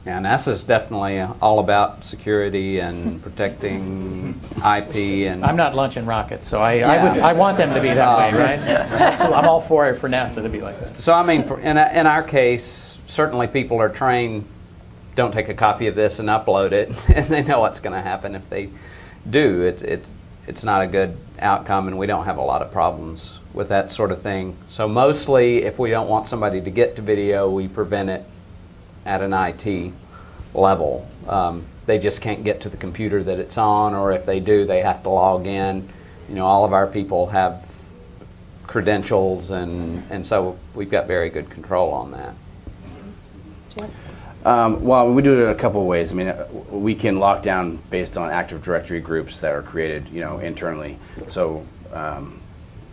Yeah, NASA's definitely all about security and protecting IP. And I'm not launching rockets, so I want them to be that way, right? So I'm all for NASA to be like that. So I mean, in our case, certainly people are trained. Don't take a copy of this and upload it, and they know what's going to happen if they do. It's not a good outcome, and we don't have a lot of problems with that sort of thing. So mostly, if we don't want somebody to get to video, we prevent it at an IT level. They just can't get to the computer that it's on, or if they do, they have to log in. All of our people have credentials, and so we've got very good control on that. Well, we do it in a couple of ways. I mean, we can lock down based on Active Directory groups that are created, internally. So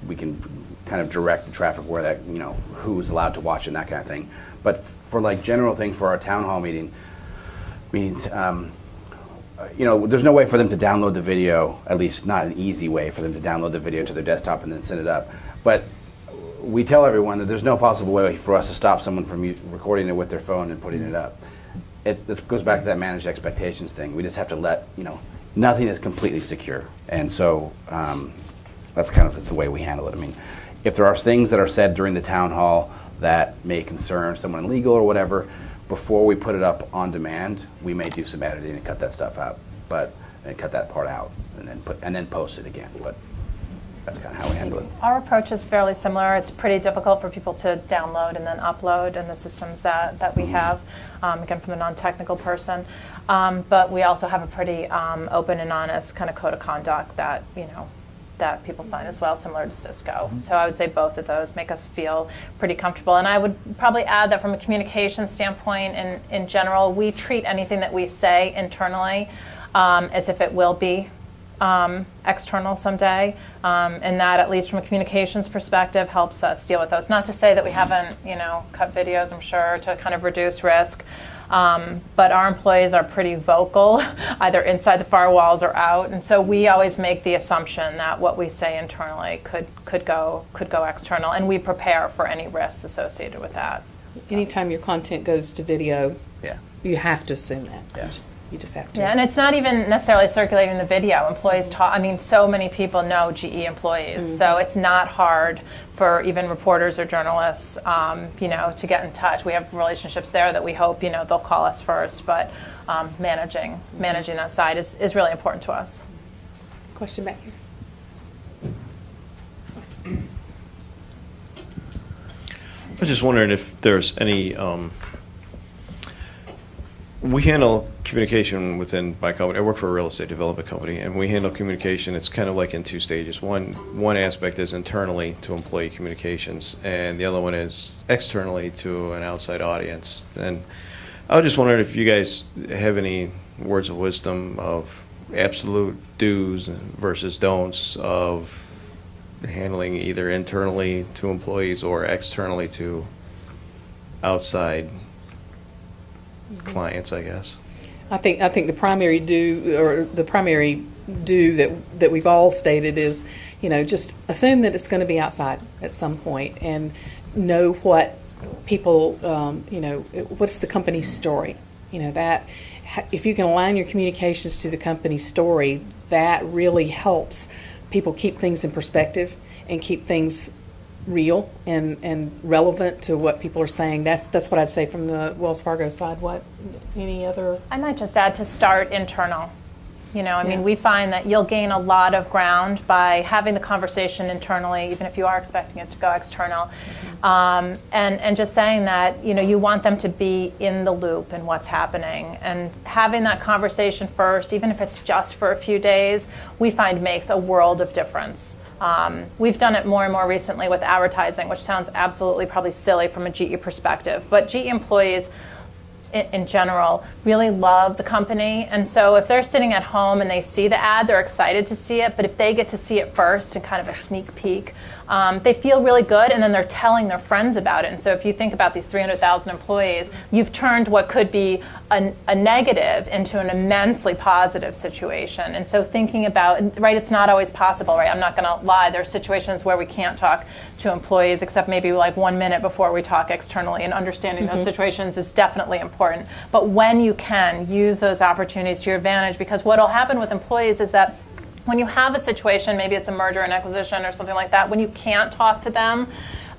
we can kind of direct the traffic where that, who's allowed to watch and that kind of thing. But for like general things for our town hall meetings, there's no way for them to download the video, at least not an easy way for them to download the video to their desktop and then send it up. But we tell everyone that there's no possible way for us to stop someone from recording it with their phone and putting it up. It goes back to that managed expectations thing. We just have to let, nothing is completely secure. And so that's kind of the way we handle it. I mean, if there are things that are said during the town hall that may concern someone legal or whatever, before we put it up on demand, we may do some editing and cut that stuff out, and cut that part out, and then post it again. But that's kind of how we handle it. Our approach is fairly similar. It's pretty difficult for people to download and then upload in the systems that we have, again, from a non-technical person. But we also have a pretty open and honest kind of code of conduct that, that people sign as well, similar to Cisco. So I would say both of those make us feel pretty comfortable. And I would probably add that from a communication standpoint, in general, we treat anything that we say internally as if it will be external someday, and that, at least from a communications perspective, helps us deal with those. Not to say that we haven't, cut videos, I'm sure, to kind of reduce risk, but our employees are pretty vocal, either inside the firewalls or out, and so we always make the assumption that what we say internally could go external, and we prepare for any risks associated with that. So. Anytime your content goes to video, yeah, you have to assume that. Yeah. You just have to. Yeah, and it's not even necessarily circulating the video. Employees talk. I mean, so many people know GE employees, so it's not hard for even reporters or journalists, to get in touch. We have relationships there that we hope, they'll call us first. But managing that side is really important to us. Question back here. I was just wondering if there's any. We handle communication within my company. I work for a real estate development company, and we handle communication. It's kind of like in two stages. One aspect is internally to employee communications, and the other one is externally to an outside audience. And I was just wondering if you guys have any words of wisdom of absolute do's versus don'ts of handling either internally to employees or externally to outside clients, I guess. I think the primary do that we've all stated is, just assume that it's going to be outside at some point, and know what people, what's the company's story. That if you can align your communications to the company's story, that really helps people keep things in perspective and keep things real and relevant to what people are saying. That's what I'd say from the Wells Fargo side. What, any other? I might just add to start internal. I mean, we find that you'll gain a lot of ground by having the conversation internally, even if you are expecting it to go external. And just saying that, you want them to be in the loop in what's happening. And having that conversation first, even if it's just for a few days, we find makes a world of difference. We've done it more and more recently with advertising, which sounds absolutely probably silly from a GE perspective. But GE employees in general really love the company, and so if they're sitting at home and they see the ad, they're excited to see it, but if they get to see it first and kind of a sneak peek, they feel really good, and then they're telling their friends about it. And so if you think about these 300,000 employees, you've turned what could be a negative into an immensely positive situation. And so thinking about, right, it's not always possible, right? I'm not going to lie. There are situations where we can't talk to employees except maybe like 1 minute before we talk externally, and understanding those situations is definitely important. But when you can, use those opportunities to your advantage, because what will happen with employees is that when you have a situation, maybe it's a merger and acquisition or something like that, when you can't talk to them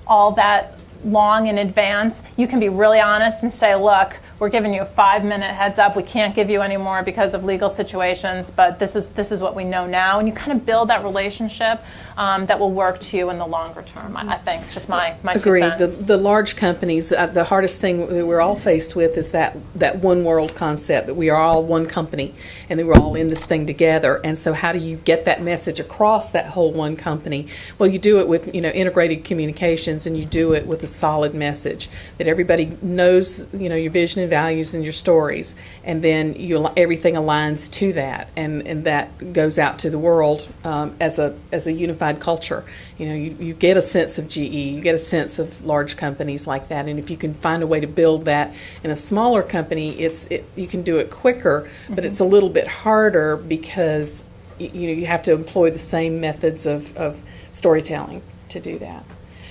all that long in advance, you can be really honest and say, look, we're giving you a 5-minute heads up. We can't give you any more because of legal situations, but this is what we know now. And you kind of build that relationship that will work to you in the longer term, I think. It's just my 2 Agreed. cents. The large companies, the hardest thing that we're all faced with is that one world concept, that we are all one company and that we're all in this thing together. And so how do you get that message across that whole one company? Well, you do it with integrated communications, and you do it with a solid message that everybody knows your vision and values and your stories, and then everything aligns to that, and that goes out to the world as a unified culture. You get a sense of GE, you get a sense of large companies like that, and if you can find a way to build that in a smaller company, you can do it quicker, but it's a little bit harder because you have to employ the same methods of storytelling to do that.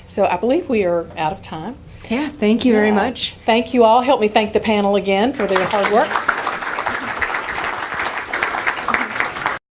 So I believe we are out of time. Yeah, thank you very much. Thank you all. Help me thank the panel again for their hard work.